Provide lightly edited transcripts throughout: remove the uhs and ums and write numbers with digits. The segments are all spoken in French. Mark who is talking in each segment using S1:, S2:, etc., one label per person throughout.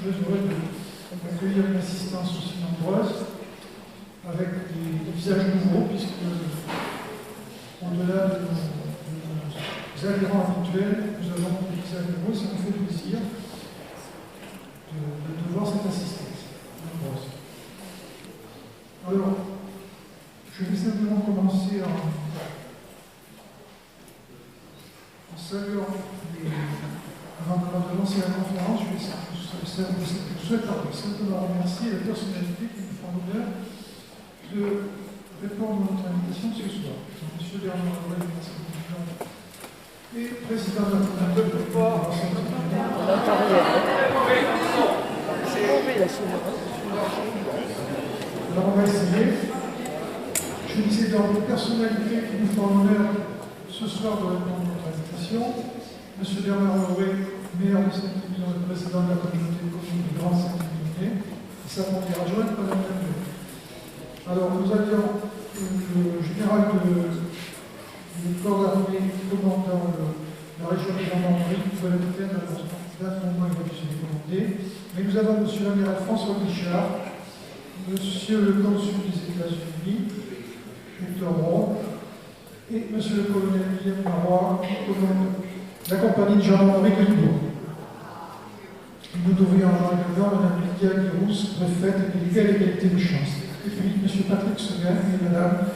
S1: très heureux d'accueillir une assistance aussi nombreuse, avec des visages nouveaux, puisque au-delà de nos adhérents habituels, nous avons des visages nouveaux, et ça nous fait plaisir de voir cette assistance nombreuse. Alors, je vais simplement commencer en saluant avant de lancer la conférence, je souhaite simplement remercier la personnalité qui nous fera l'honneur de répondre à notre invitation ce soir. M. Bernard Rouet, et président de la Communauté de Port. Alors on va essayer. Je disais donc les personnalités qui nous font l'honneur ce soir de répondre à notre invitation. M. Bernard Rouet, maire de Saint-Émilion et président de la communauté de communes du Grand Saint-Émilion, et sa première adjointe, Mme Lamblay. Alors, nous avions le général du corps d'armée commandant la région de gendarmerie, Nouvelle-Aquitaine, d'un moment il va se commander. Mais nous avons M. l'amiral François Guichard, M. le consul des États-Unis, Hector Rowe, et M. le colonel Guillaume Marois, qui commande la compagnie de gendarmerie de Libourg. Nous devrions avoir également Mme Lydia Guirousse, préfète et déléguée à l'égalité des chances. Et puis M. Patrick Seguin et Mme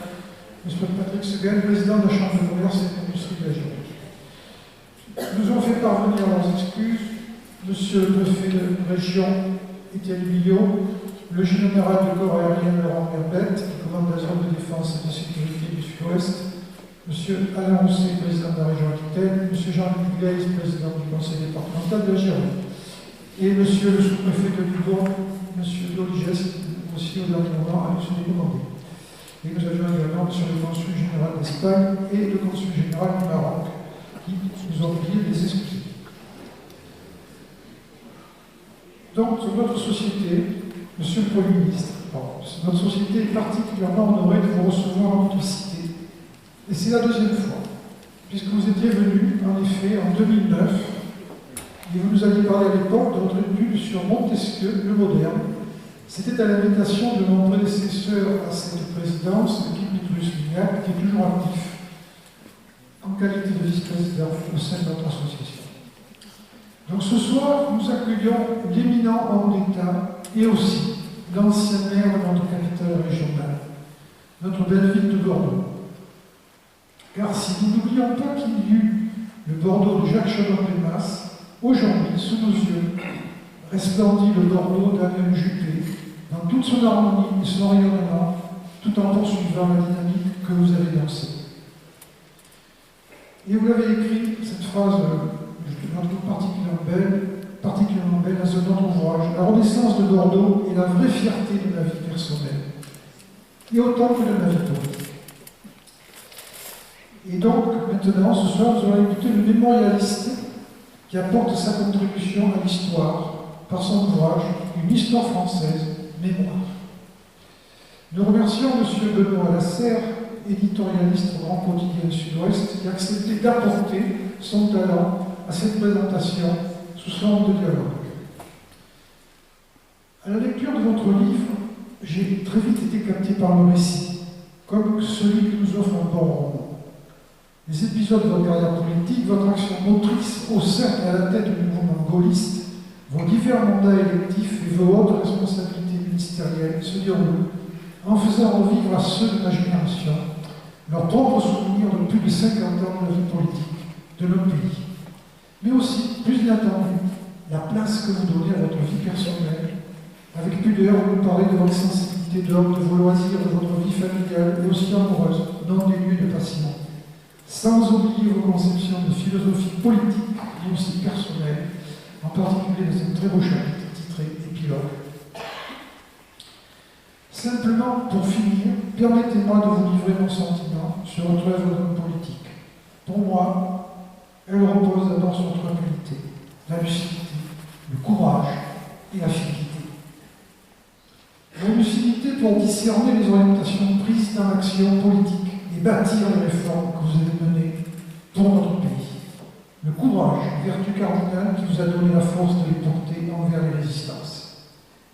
S1: M. Patrick Seguin, président de la Chambre de commerce et d'industrie de la Géorgie. Nous ont fait parvenir leurs excuses M. le préfet de région, Étienne Billot, le général de corps aérien Laurent Merbette, qui commande la zone de défense et de sécurité du Sud-Ouest, M. Alain Rousset, président de la région Aquitaine, M. Jean-Luc Glaise, président du conseil départemental de la Gironde, et M. le sous-préfet de Libourg, M. Doliges, aussi au dernier moment, a reçu des commandes. Et nous avions également M. le consul général d'Espagne et le consul général du Maroc, qui nous ont prié de les excuser. Donc, notre société, Monsieur le Premier ministre, notre société est particulièrement honorée de vous recevoir en notre cité. Et c'est la deuxième fois, puisque vous étiez venu, en effet, en 2009, et vous nous aviez parlé à l'époque de votre étude sur Montesquieu, le moderne. C'était à l'invitation de mon prédécesseur à cette présidence, Guy-Pitrus Lignac, qui est toujours actif en qualité de vice-président au sein de notre association. Donc ce soir, nous accueillons l'éminent homme d'État et aussi l'ancien maire de notre capitale régionale, notre belle ville de Bordeaux. Car si nous n'oublions pas qu'il y eut le Bordeaux de Jacques Chaban-Delmas, aujourd'hui, sous nos yeux, resplendit le Bordeaux d'Alain Juppé, dans toute son harmonie et son rayonnement, tout en poursuivant la dynamique que vous avez lancée. Et vous l'avez écrit, cette phrase, je la trouve particulièrement belle dans un autre ouvrage. La renaissance de Bordeaux est la vraie fierté de la vie personnelle, et autant que de la vie politique. Et donc, maintenant, ce soir, nous allons écouter le mémorialiste qui apporte sa contribution à l'histoire par son ouvrage « Une histoire française, mémoire ». Nous remercions M. Benoît Lasserre, éditorialiste au Grand Quotidien Sud-Ouest, qui a accepté d'apporter son talent à cette présentation sous forme de dialogue. À la lecture de votre livre, j'ai très vite été capté par le récit, comme celui que nous offre un bon roman. Les épisodes de votre carrière politique, votre action motrice au sein et à la tête du mouvement gaulliste, vos divers mandats électifs et vos hautes responsabilités ministérielles se déroulent en faisant revivre à ceux de ma génération leurs propres souvenirs de plus de 50 ans de la vie politique de notre pays. Mais aussi, plus inattendu, la place que vous donnez à votre vie personnelle. Avec pudeur, vous parlez de votre sensibilité d'homme, de vos loisirs, de votre vie familiale et aussi amoureuse, non dénuée de passion. Sans oublier vos conceptions de philosophie politique et aussi personnelle, en particulier dans un très beau chapitre titré Épilogue. Simplement, pour finir, permettez-moi de vous livrer mon sentiment sur votre œuvre d'homme politique. Pour moi, elle repose d'abord sur trois qualités: la lucidité, le courage et la fidélité. La lucidité pour discerner les orientations prises dans l'action politique et bâtir les réformes que vous avez menées pour notre pays. Le courage, vertu cardinale qui vous a donné la force de les porter envers les résistances.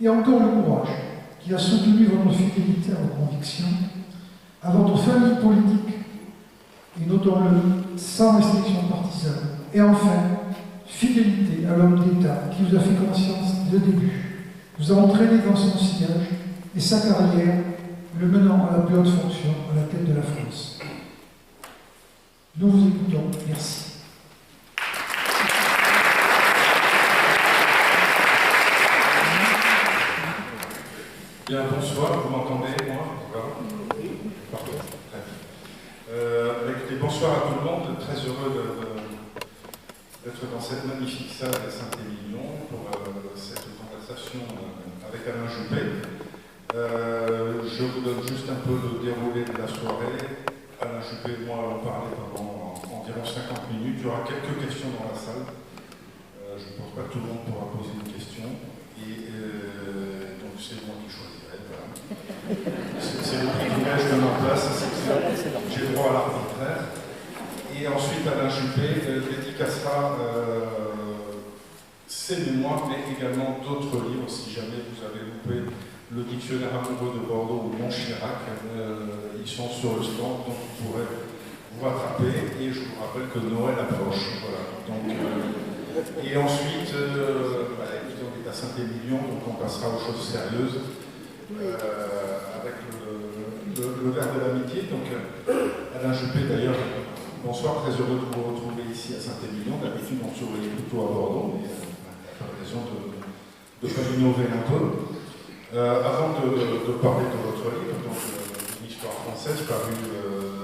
S1: et encore le courage qui a soutenu votre fidélité à vos convictions, à votre famille politique, et notons-le, sans restriction partisane. Et enfin, fidélité à l'homme d'État qui vous a fait conscience dès le début, vous a entraîné dans son sillage et sa carrière, le menant à la plus haute fonction à la tête de la France. Nous vous écoutons. Merci.
S2: Bien, bonsoir, vous m'entendez, moi? Parfait, très bien. Écoutez, bonsoir à tout le monde, très heureux d'être dans cette magnifique salle de Saint-Émilion pour cette conversation avec Alain Juppé. Je vous donne juste un peu le déroulé de la soirée. Alain Juppé et moi allons parler pendant environ 50 minutes. Il y aura quelques questions dans la salle. Je ne pense pas que tout le monde pourra poser une question. Et donc c'est moi qui choisirai. Voilà. C'est le privilège de ma place, j'ai le droit à l'arbitraire. Et ensuite Alain Juppé dédicacera ses mémoires, mais également d'autres livres, si jamais vous avez loupé le dictionnaire amoureux de Bordeaux ou Montchirac, ils sont sur le stand, donc vous pourrez vous rattraper. Et je vous rappelle que Noël approche. Voilà. Donc, et ensuite, écoutez, on est à Saint-Émilion, donc on passera aux choses sérieuses avec le verre de l'amitié. Donc, Alain Juppé, d'ailleurs, bonsoir, très heureux de vous retrouver ici à Saint-Émilion. D'habitude, on surveille plutôt à Bordeaux, mais on a raison de faire innover un peu. Avant de parler de votre livre, donc une histoire française paru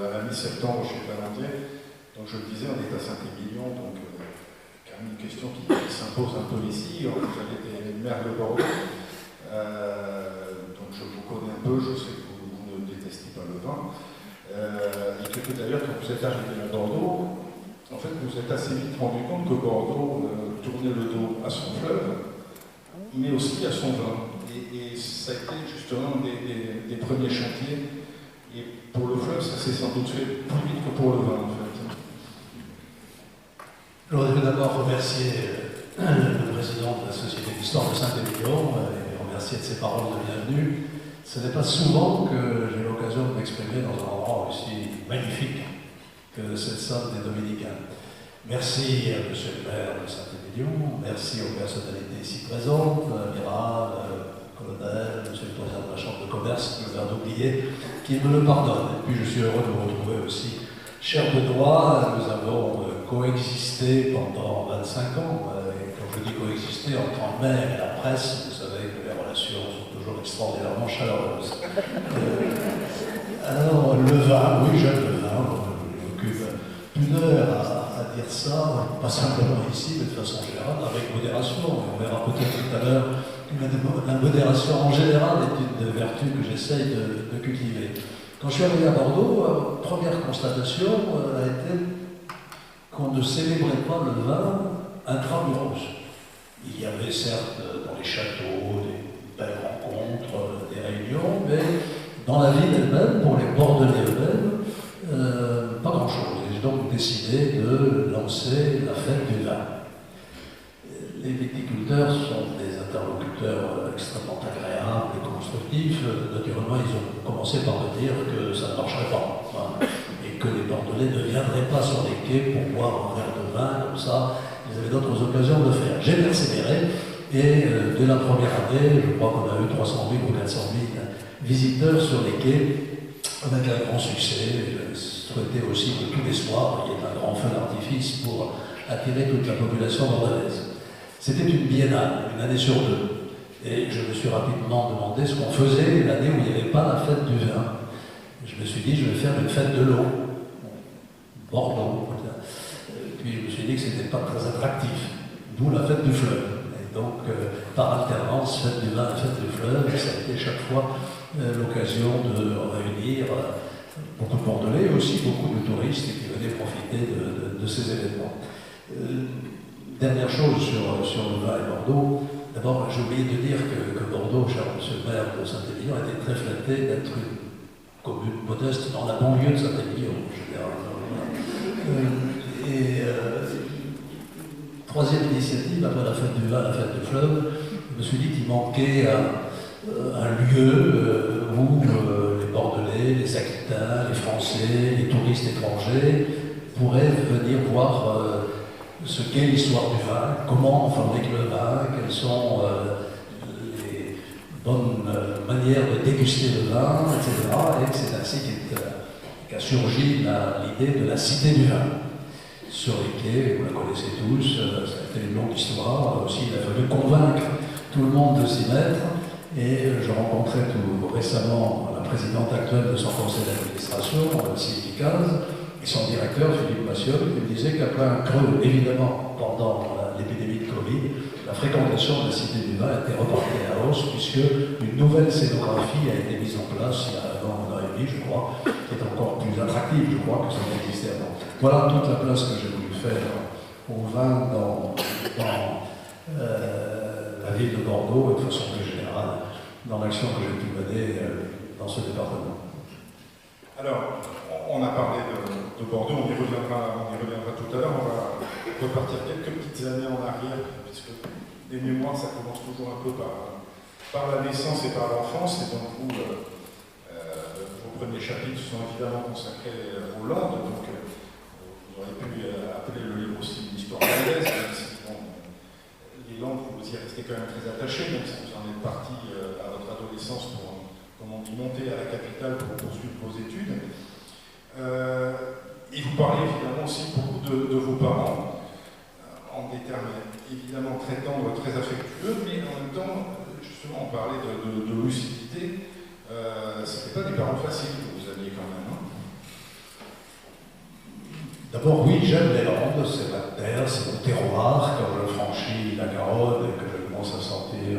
S2: à la mi-septembre chez Palantier, donc je le disais, on est à Saint-Émilion, donc quand même une question qui s'impose un peu ici. Vous avez été maire de Bordeaux, donc je vous connais un peu, je sais que vous ne détestez pas le vin, et que d'ailleurs quand vous êtes arrivé à Bordeaux, en fait vous êtes assez vite rendu compte que Bordeaux tournait le dos à son fleuve, mais aussi à son vin. Et ça a été justement des premiers chantiers. Et pour le fleuve, ça s'est sans doute fait plus vite que pour le vin, en fait.
S3: Je voudrais d'abord remercier le président de la Société d'Histoire de Saint-Émilion et remercier de ses paroles de bienvenue. Ce n'est pas souvent que j'ai l'occasion de m'exprimer dans un endroit aussi magnifique que cette salle des Dominicains. Merci à M. le maire de Saint-Émilion, merci aux personnalités ici présentes, l'amiral, colonel, monsieur le président de la Chambre de commerce, je viens d'oublier, qui me le pardonne. Et puis je suis heureux de vous retrouver aussi. Cher Benoît, nous avons coexisté pendant 25 ans, et quand je dis coexister, entre un maire et la presse, vous savez que les relations sont toujours extraordinairement chaleureuses. Alors, le vin, oui, j'aime le vin, j'occupe une heure à dire ça, pas simplement ici, mais de façon générale, avec modération. On verra peut-être tout à l'heure la modération en général est une vertu que j'essaye de cultiver. Quand je suis arrivé à Bordeaux, première constatation a été qu'on ne célébrait pas le vin intramuros. Il y avait certes dans les châteaux des belles rencontres, des réunions, mais dans la ville elle-même, pour les Bordelais eux-mêmes, pas grand-chose. J'ai donc décidé de lancer la fête du vin. Les viticulteurs sont des interlocuteurs extrêmement agréables et constructifs. Naturellement, ils ont commencé par me dire que ça ne marcherait pas, et que les Bordelais ne viendraient pas sur les quais pour boire un verre de vin, comme ça, ils avaient d'autres occasions de le faire. J'ai persévéré, et dès la première année, je crois qu'on a eu 300 000 ou 400 000 visiteurs sur les quais, avec un grand succès. Je souhaitais aussi que tous les soirs, il y ait un grand feu d'artifice pour attirer toute la population bordelaise. C'était une biennale, une année sur deux. Et je me suis rapidement demandé ce qu'on faisait l'année où il n'y avait pas la fête du vin. Je me suis dit, je vais faire une fête de l'eau. Bordeaux. Puis je me suis dit que ce n'était pas très attractif. D'où la fête du fleuve. Et donc, par alternance, fête du vin et fête du fleuve, ça a été chaque fois l'occasion de réunir beaucoup de Bordelais et aussi beaucoup de touristes qui venaient profiter de ces événements. Dernière chose sur le vin et Bordeaux, d'abord j'ai oublié de dire que Bordeaux, cher monsieur le maire de Saint-Émilion, a été très flatté d'être une commune modeste dans la banlieue de Saint-Émilion, troisième initiative, après la fête du vin, la fête du fleuve, je me suis dit qu'il manquait un lieu où les Bordelais, les Aquitains, les Français, les touristes étrangers pourraient venir voir ce qu'est l'histoire du vin, comment on fabrique le vin, quelles sont les bonnes manières de déguster le vin, etc. Et c'est ainsi qu'a surgi l'idée de la Cité du vin. Sur les quais, vous la connaissez tous, ça a été une longue histoire. Aussi, il a fallu convaincre tout le monde de s'y mettre. Et je rencontrais tout récemment la présidente actuelle de son conseil d'administration, Sylvie Caz, et son directeur, Philippe Massiol, qui me disait qu'après un creux, évidemment, pendant l'épidémie de Covid, la fréquentation de la Cité du Vin était repartie à la hausse, puisque une nouvelle scénographie a été mise en place il y a un an et demi, je crois, qui est encore plus attractive, je crois, que ça n'existait avant. Voilà toute la place que j'ai voulu faire au vin dans la ville de Bordeaux et de façon plus générale dans l'action que j'ai pu mener dans ce département.
S2: Alors, on a parlé de Bordeaux, on y reviendra tout à l'heure. On va repartir quelques petites années en arrière, puisque les mémoires, ça commence toujours un peu par la naissance et par l'enfance. Et donc, vos premiers chapitres sont évidemment consacrés aux Landes. Donc, vous auriez pu appeler le livre aussi une histoire landaise, même si les Landes, vous y restez quand même très attachés, même si vous en êtes parti à votre adolescence pour, comme on dit, monter à la capitale pour poursuivre vos études. Et vous parlez évidemment aussi beaucoup de vos parents, en des termes évidemment très tendres, très affectueux, mais en même temps, justement, on parlait de lucidité. Ce n'était pas des parents faciles que vous aviez quand même. Hein.
S3: D'abord, oui, j'aime les Landes, c'est ma terre, c'est mon terroir. Quand je franchis la Garonne et que je commence à sentir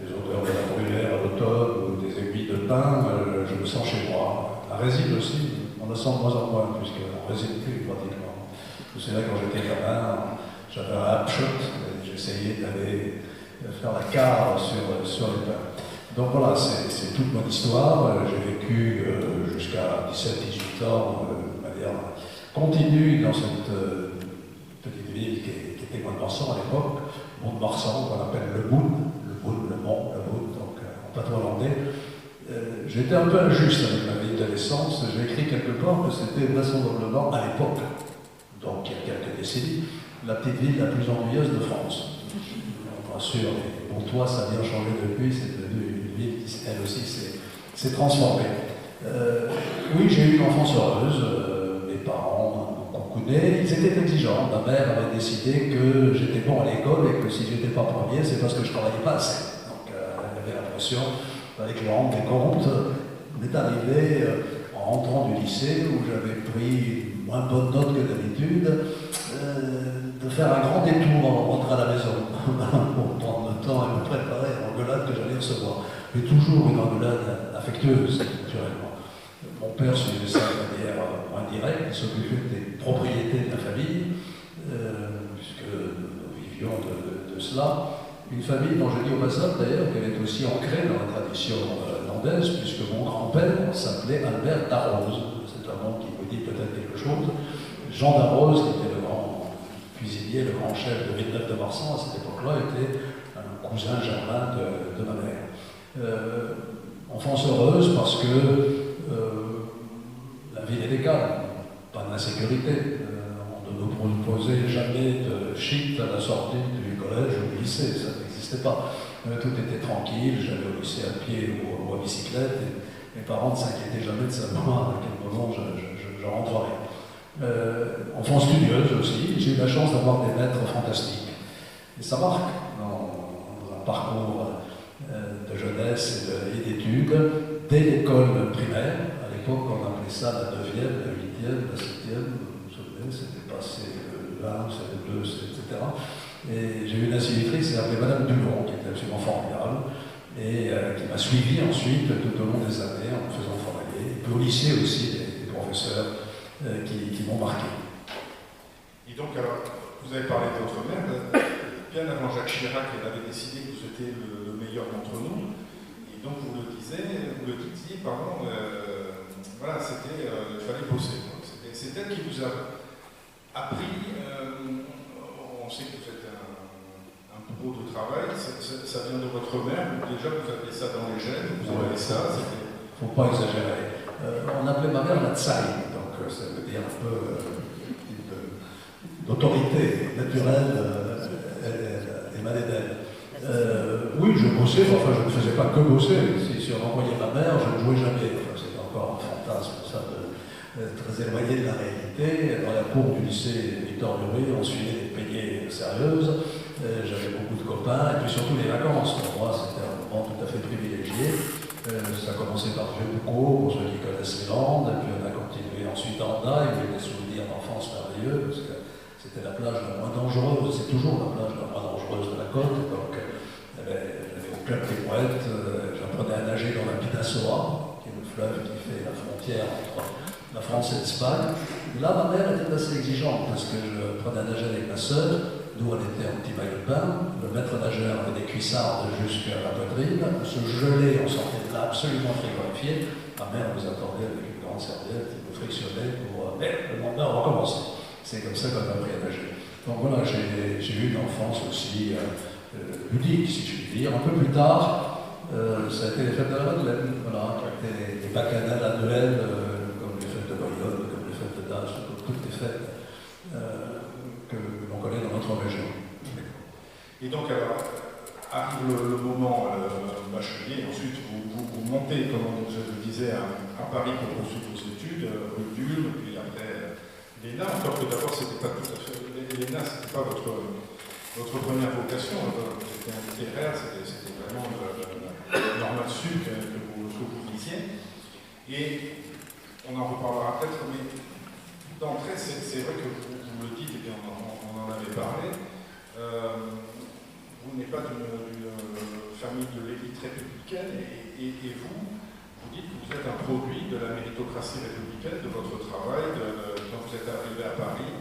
S3: les odeurs de la bruyère à l'automne ou des aiguilles de pin, je me sens chez moi. La résine aussi, on la sent de moins en moins, puisqu'on ne résine plus pratiquement. C'est là, quand j'étais gamin, j'avais un upshot, j'essayais d'aller faire la carte sur les pins. Donc voilà, c'est toute mon histoire. J'ai vécu jusqu'à 17-18 ans de manière continue dans cette petite ville qui était Mont-de-Marsan à l'époque, Mont-de-Marsan, qu'on appelle le Boune, le Mont, le Boune, donc en patois hollandais. J'étais un peu injuste avec ma vie d'adolescence. J'ai écrit quelque part que c'était vraisemblablement à l'époque, donc il y a quelques décennies, la petite ville la plus ennuyeuse de France. Bien sûr, les Pontois, ça a bien changé depuis, c'est devenu une ville qui, elle aussi, s'est transformée. Oui, j'ai eu une enfance heureuse. Mes parents m'ont coucouné, ils étaient exigeants. Ma mère avait décidé que j'étais bon à l'école et que si je n'étais pas premier, c'est parce que je ne travaillais pas assez. Donc elle avait l'impression, avec je me rende compte, m'est arrivé en rentrant du lycée où j'avais pris moins bonne note que d'habitude, de faire un grand détour en rentrant à la maison pour prendre le temps et me préparer à l'engueulade que j'allais recevoir. Mais toujours une engueulade affectueuse, naturellement. Mon père suivait ça de manière moins directe, il s'occupait des propriétés de la famille, puisque nous vivions de cela. Une famille dont je dis au passage d'ailleurs qu'elle est aussi ancrée dans la tradition landaise, puisque mon grand-père s'appelait Albert Darroze. C'est un nom qui vous dit peut-être quelque chose. Jean Darroze, qui était le grand cuisinier, le grand chef de Villeneuve-de-Marsan à cette époque-là, était un cousin germain de ma mère. Enfance heureuse parce que la ville était calme, pas d'insécurité. On ne nous proposait jamais de shit à la sortie du collège ou du lycée, ça n'existait pas. Tout était tranquille, j'allais au lycée à pied ou à bicyclette, et mes parents ne s'inquiétaient jamais de savoir à quel moment je rentrerais. Enfance studieuse aussi, j'ai eu la chance d'avoir des maîtres fantastiques. Et ça marque dans un parcours de jeunesse et d'études, dès l'école primaire. À l'époque, on appelait ça la 9e, la 8e, la 7e, vous vous souvenez, c'était pas C1, C2, etc. Et j'ai eu une institutrice, qui s'appelait Madame Dulon, qui était absolument formidable, et qui m'a suivi ensuite tout au long des années en me faisant travailler. Et puis au lycée aussi, des professeurs qui m'ont marqué.
S2: Et donc, alors, vous avez parlé de votre mère. Bien avant Jacques Chirac, elle avait décidé que vous étiez le meilleur d'entre nous. Et donc, vous le disiez, pardon, voilà, c'était, il fallait bosser. C'est elle qui vous a appris, on sait que vous êtes un pro de travail, ça vient de votre mère, ou déjà vous avez ça dans les gènes, vous avez ça, c'était...
S3: Faut pas exagérer. On appelait ma mère la Tsai, donc ça veut dire un peu d'autorité naturelle émanait d'elle. Oui, je bossais, enfin je ne faisais pas que bosser. Si on envoyait ma mère, je ne jouais jamais. Enfin, c'était encore un fantasme, ça, très éloigné de la réalité. Dans la cour du lycée Victor Hugo, on suivait des peignées sérieuses. J'avais beaucoup de copains, et puis surtout les vacances. Pour moi, c'était un moment tout à fait privilégié. Ça a commencé par Vieux-Boucau, pour ceux qui connaissent les Landes, et puis on a continué ensuite à Hendaye, où j'ai des souvenirs d'enfance merveilleux, parce que c'était la plage la moins dangereuse, c'est toujours la plage la moins dangereuse de la côte, donc j'allais au club des Mouettes, j'apprenais à nager dans la Bidassoa, qui est le fleuve qui fait la frontière entre la France et l'Espagne. Là, ma mère était assez exigeante, parce que je prenais à nager avec ma sœur. Nous, on était en petit maillot de bain, le maître nageur avait des cuissardes jusqu'à la poitrine, on se gelait, on sortait de là absolument frigorifié. Ma mère nous attendait avec une grande serviette, elle nous frictionnait pour le lendemain on recommençait. C'est comme ça qu'on a appris à nager. Donc voilà, j'ai eu une enfance aussi ludique, si je puis dire. Un peu plus tard, ça a été les fêtes de la Madeleine, voilà, qui étaient les bacchanales annuelles, comme les fêtes de Bayonne, comme les fêtes de Dax, comme toutes les fêtes que l'on connaît dans notre région.
S2: Et donc, alors, arrive le moment bachelier, ensuite vous montez, comme je le disais, à Paris pour poursuivre vos études, rue d'Ulm, puis après l'ENA, encore que d'abord, c'était pas tout à fait. L'ENA, c'était pas votre première vocation, c'était un littéraire, c'était vraiment normal sup que vous visiez. Et on en reparlera peut-être, mais d'entrée, c'est vrai que vous le dites, et bien on en avait parlé, vous n'êtes pas d'une famille de l'élite républicaine, et vous dites que vous êtes un produit de la méritocratie républicaine, de votre travail, quand vous êtes arrivé à Paris,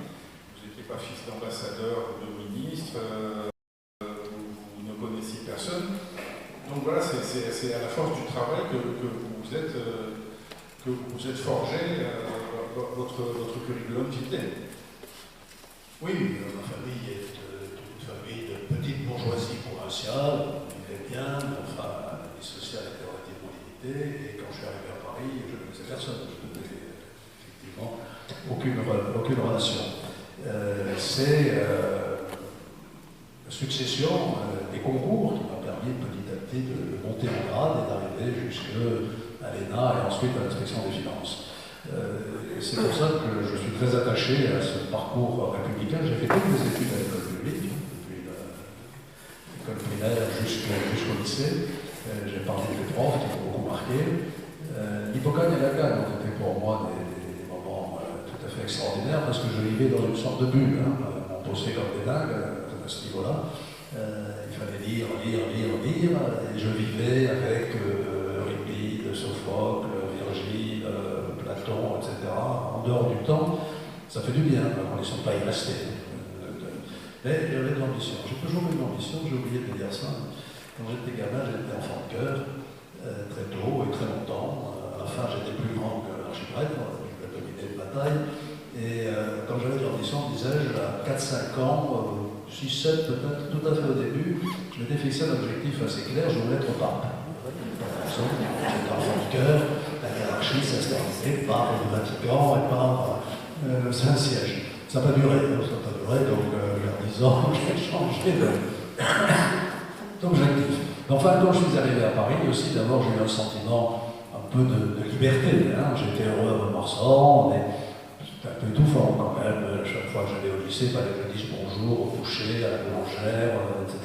S2: vous n'étiez pas fils d'ambassadeur ou de ministre, vous ne connaissiez personne. Donc voilà, c'est à la force du travail que vous êtes forgé votre curriculum vitae.
S3: Oui, ma famille est une famille de petite bourgeoisie provinciale, on vivait bien, mais enfin, la vie sociale était relativement limitée, et quand je suis arrivé à Paris, je ne connaissais personne, je n'avais effectivement aucune relation. C'est la succession des concours qui m'a permis petit à petit de monter en grade et d'arriver jusqu'à l'ENA et ensuite à l'inspection des finances. C'est pour ça que je suis très attaché à ce parcours républicain. J'ai fait toutes mes études à l'école publique, depuis l'école primaire jusqu'au lycée. J'ai parlé des profs qui m'ont beaucoup marqué. L'Hippocagne et la Cannes ont été pour moi des moments tout à fait extraordinaires parce que je vivais dans une sorte de bulle. On bossait comme des dingues à ce niveau-là. Il fallait lire, et je vivais avec Euripide, Sophocle, Virgile, Platon, etc. En dehors du temps, ça fait du bien, on ne sont pas y rester. Mais j'avais de l'ambition, j'ai toujours eu de l'ambition, j'ai oublié de dire ça. Quand j'étais gamin, j'étais enfant de cœur, très tôt et très longtemps. À la fin, j'étais plus grand que l'archiprêtre, je l'ai dominé de bataille. Et quand j'avais de l'ambition, disais-je, à 4-5 ans, 6-7 peut-être, tout à fait au début, je m'étais fixé un objectif assez clair, je voulais être pape. J'étais enfant de cœur, la hiérarchie s'installait par le Vatican et par le Saint-Siège. Ça n'a pas duré, donc en 10 ans, j'ai changé d'objectif. Enfin, quand je suis arrivé à Paris aussi, d'abord j'ai eu un sentiment un peu de liberté. J'étais heureux à Montmarsan, mais c'était un peu étouffant quand même. Chaque fois que j'allais au lycée, il fallait que je dise bonjour au boucher, à la boulangère, etc.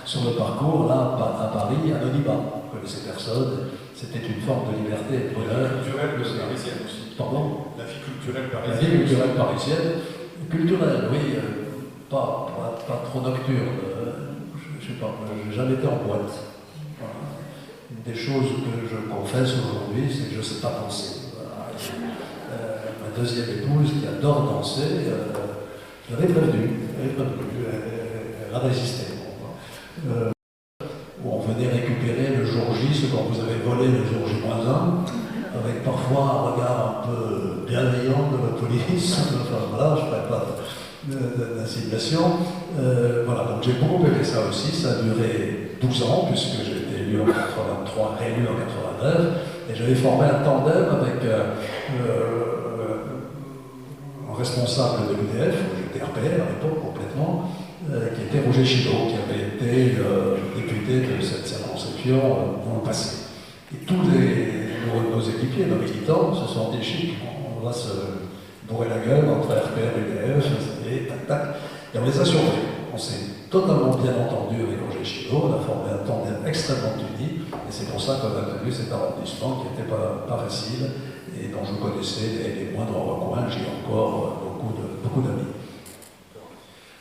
S3: Sur le parcours, là, à Paris, anonymat. Je ne connaissais personne. C'était une forme de liberté et de bonheur.
S2: La vie culturelle parisienne aussi.
S3: Pardon ?
S2: La vie culturelle parisienne.
S3: La vie culturelle parisienne. Culturelle, oui, pas trop nocturne. Je ne sais pas, je n'ai jamais été en boîte. Voilà. Une des choses que je confesse aujourd'hui, c'est que je ne sais pas danser. Voilà. Ma deuxième épouse, qui adore danser, je l'avais prévenue. Elle a résisté. Où on venait récupérer le jour J, ce qu'on vous avait volé le jour J-1, avec parfois un regard un peu bienveillant de la police. Enfin voilà, je ne ferai pas d'assimilation. Voilà, donc j'ai beaucoup aimé ça aussi. Ça a duré 12 ans, puisque j'ai été élu en 83, réélu en 89, et j'avais formé un tandem avec un responsable de l'UDF, j'étais RPR à l'époque complètement, qui était Roger Chilot, qui avait été député de cette circonscription dans le passé. Et tous nos équipiers, nos militants, se sont dit chic, on va se bourrer la gueule entre RPR et UDF, et tac tac. Et on les a surpris. On s'est totalement bien entendu avec Roger Chilot, on a formé un tandem extrêmement uni, et c'est pour ça qu'on a tenu cet arrondissement qui n'était pas facile, et dont je connaissais les moindres recoins. J'ai encore beaucoup d'amis.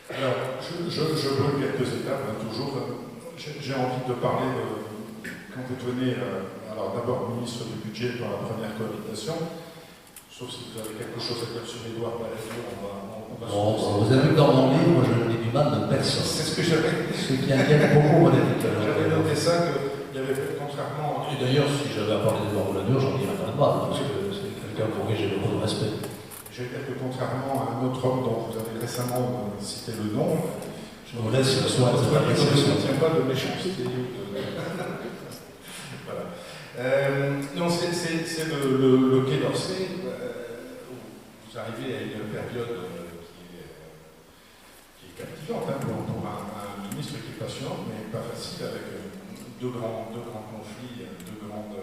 S2: Alors, je veux quelques étapes, hein, toujours. J'ai envie de parler quand vous venez, alors d'abord ministre du budget pour la première cohabitation, sauf si vous avez quelque chose à dire sur Édouard Balladur, on va
S3: vous avez vu que dans mon livre, je ne dis du mal de personne.
S2: C'est ce que j'avais.
S3: Ce qui inquiète beaucoup mon éditeur.
S2: J'avais noté ça, qu'il y avait, contrairement.
S3: Et d'ailleurs, si j'avais parlé d'Édouard Balladur, j'en dirais pas de mal, parce que c'est quelqu'un pour qui j'ai beaucoup de respect.
S2: Je vais dire que contrairement à un autre homme dont vous avez récemment cité le nom,
S3: je vous laisse le soin de cette appréciation.
S2: Je ne tiens pas de méchanceté. Voilà. Non, c'est le Quai d'Orsay. Vous arrivez à une période qui est captivante, hein, pour un ministre qui est passionnant, mais pas facile, avec deux grands conflits, deux grandes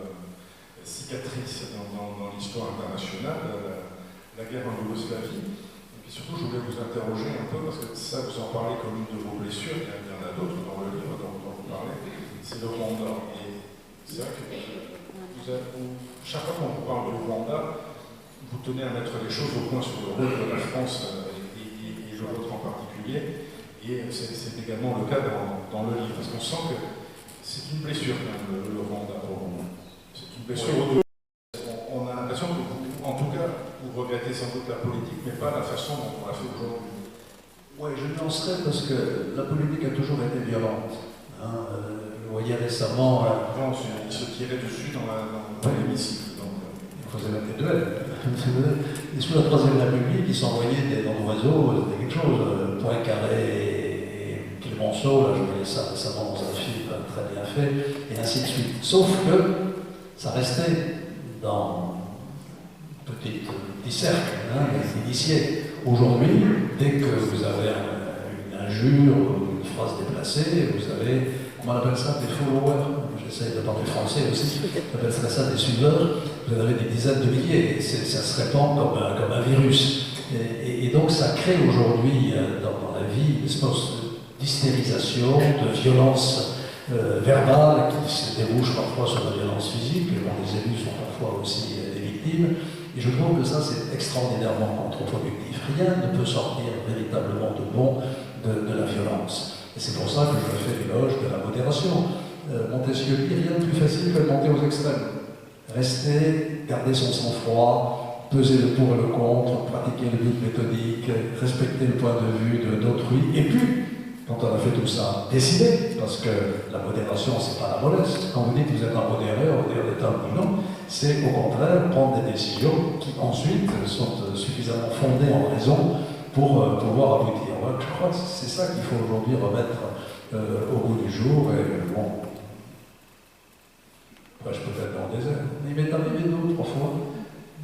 S2: cicatrices dans l'histoire internationale. La guerre en Yougoslavie. Et puis surtout, je voulais vous interroger un peu, parce que ça, vous en parlez comme une de vos blessures, il y en a d'autres dans le livre dont vous parlez, c'est le Rwanda. Et c'est vrai que chaque fois qu'on vous parle du Rwanda, vous tenez à mettre les choses au point sur le rôle de la France et le vôtre en particulier. Et c'est également le cas dans le livre, parce qu'on sent que c'est une blessure, quand même, le Rwanda pour vous. C'est une blessure au-delà. On a l'impression que vous, en tout cas, vous regrettez sans doute la politique, mais pas la façon dont on l'a fait aujourd'hui.
S3: Oui, je nuancerai parce que la politique a toujours été violente. Hein. Vous voyez récemment.
S2: Avant, il se tirait dessus dans l'hémicycle.
S3: Il faisait même des duels. Et sous la Troisième République, ils s'envoyaient des noms d'oiseaux, quelque chose. Poincaré et Clémenceau, là, je voyais ça récemment dans un film très bien fait, et ainsi de suite. Sauf que ça restait dans petit cercle, hein, des initiés. Aujourd'hui, dès que vous avez une injure ou une phrase déplacée, vous avez, on appelle ça des followers, j'essaie de parler français aussi, on appelle ça des suiveurs, vous en avez des dizaines de milliers, et ça se répand comme un virus. Et donc ça crée aujourd'hui dans la vie une espèce d'hystérisation, de violence verbale qui se débouche parfois sur la violence physique, les élus sont parfois aussi des victimes. Et je trouve que ça, c'est extraordinairement contre-productif. Rien ne peut sortir véritablement de bon de la violence. Et c'est pour ça que je fais l'éloge de la modération. Montesquieu dit rien de plus facile que de monter aux extrêmes. Rester, garder son sang-froid, peser le pour et le contre, pratiquer le but méthodique, respecter le point de vue d'autrui, et puis, quand on a fait tout ça, décider, parce que la modération, c'est pas la mollesse. Quand vous dites que vous êtes un modéré, on va dire l'état ou non, c'est au contraire prendre des décisions qui ensuite sont suffisamment fondées en raison pour pouvoir aboutir. Je crois que c'est ça qu'il faut aujourd'hui remettre au goût du jour. Et bon, après, je peux être dans le désert. Il m'est arrivé 2 ou 3 fois,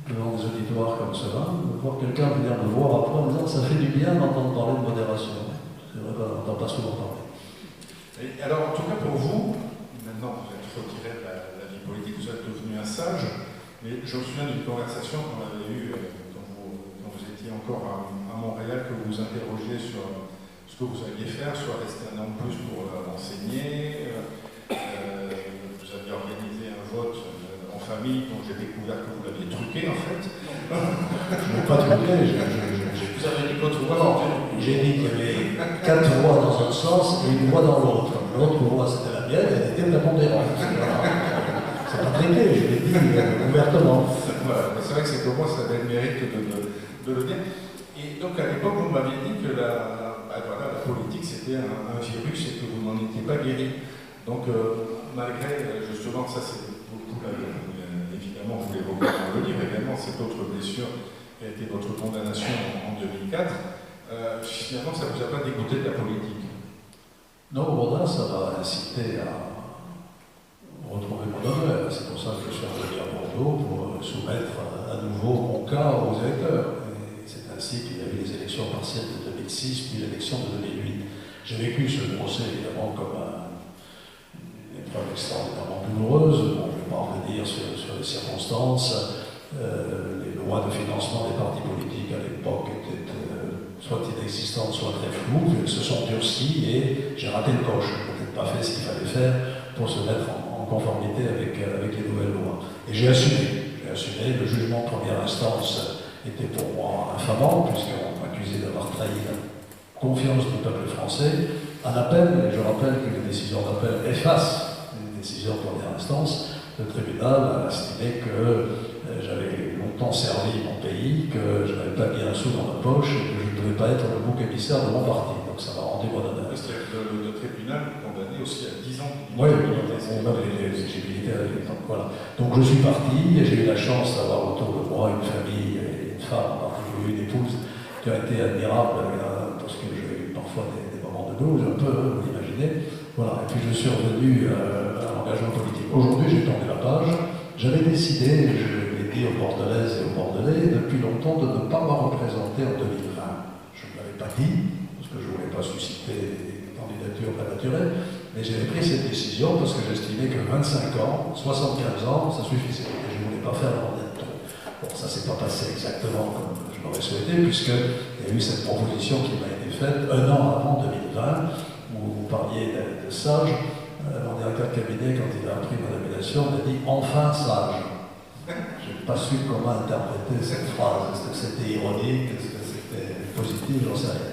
S3: devant des auditoires comme cela, de voir quelqu'un venir me voir après en me disant ça fait du bien d'entendre parler de modération. C'est vrai qu'on n'entend pas souvent parler.
S2: Et alors, en tout cas pour vous, maintenant vous êtes retiré de la vie politique, vous êtes devenu un sage, mais je me souviens d'une conversation qu'on avait eue quand vous étiez encore à Montréal, que vous vous interrogiez sur ce que vous alliez faire, soit rester un an de plus pour enseigner. Vous aviez organisé un vote en famille dont j'ai découvert que vous l'aviez truqué en fait.
S3: Je n'ai pas truqué, vous avez dit votre voix. J'ai dit qu'il y avait 4 voix dans un sens et une voix dans l'autre. L'autre voix, c'était la mienne, elle était vraiment dérangée. C'est pas traité, je l'ai dit ouvertement.
S2: Voilà, c'est vrai que c'est pour moi, ça avait le mérite de le dire. Et donc à l'époque, vous m'aviez dit que la politique, c'était un virus et que vous n'en étiez pas guéri. Donc malgré, justement, ça c'est beaucoup, évidemment, vous l'évoquez dans le livre, également cette autre blessure qui a été votre condamnation en 2004. finalement, ça ne vous a pas dégoûté de la politique?
S3: Non, au contraire, ça m'a incité à retrouver mon honneur. C'est pour ça que je suis revenu à Bordeaux pour soumettre à nouveau mon cas aux électeurs. Et c'est ainsi qu'il y a eu les élections partielles de 2006, puis l'élection de 2008. J'ai vécu ce procès évidemment comme une épreuve extraordinairement douloureuse. Bon, je ne vais pas revenir sur les circonstances. Les lois de financement des partis politiques à l'époque étaient soit inexistantes, soit très floues. Elles se sont durcies et j'ai raté le coche. Je n'ai peut-être pas fait ce qu'il fallait faire pour se mettre en conformité avec les nouvelles lois. Et j'ai assumé. Le jugement de première instance était pour moi infamant, puisqu'on m'accusait d'avoir trahi la confiance du peuple français. Un appel, et je rappelle que les décisions d'appel effacent les décisions de première instance, le tribunal a estimé que j'avais longtemps servi mon pays, que je n'avais pas mis un sou dans ma poche et que je ne devais pas être le bouc émissaire de mon parti. Donc ça m'a rendu mon honneur.
S2: C'est-à-dire que le tribunal condamné aussi à 10 ans.
S3: Oui, on avait les éligibilités à l'époque. Voilà. Donc je suis parti et j'ai eu la chance d'avoir autour de moi une famille et une femme, en particulier une épouse, qui a été admirable, parce que j'ai eu parfois des moments de blues, un peu, vous l'imaginez. Voilà. Et puis je suis revenu à l'engagement politique. Aujourd'hui, j'ai tourné la page. J'avais décidé, je l'ai dit aux Bordelaises et aux Bordelais, depuis longtemps de ne pas me représenter en 2020. Je ne l'avais pas dit, parce que je ne voulais pas susciter des candidatures prématurées, mais j'avais pris cette décision parce que j'estimais que 25 ans, 75 ans, ça suffisait. Et je ne voulais pas faire le mandat de temps. Bon, ça ne s'est pas passé exactement comme je l'aurais souhaité, puisqu'il y a eu cette proposition qui m'a été faite un an avant 2020, où vous parliez de sage. Mon directeur de cabinet, quand il a appris mon nomination, m'a dit « enfin sage ». Je n'ai pas su comment interpréter cette phrase. Est-ce que c'était ironique? Est-ce que c'était positif? J'en sais rien.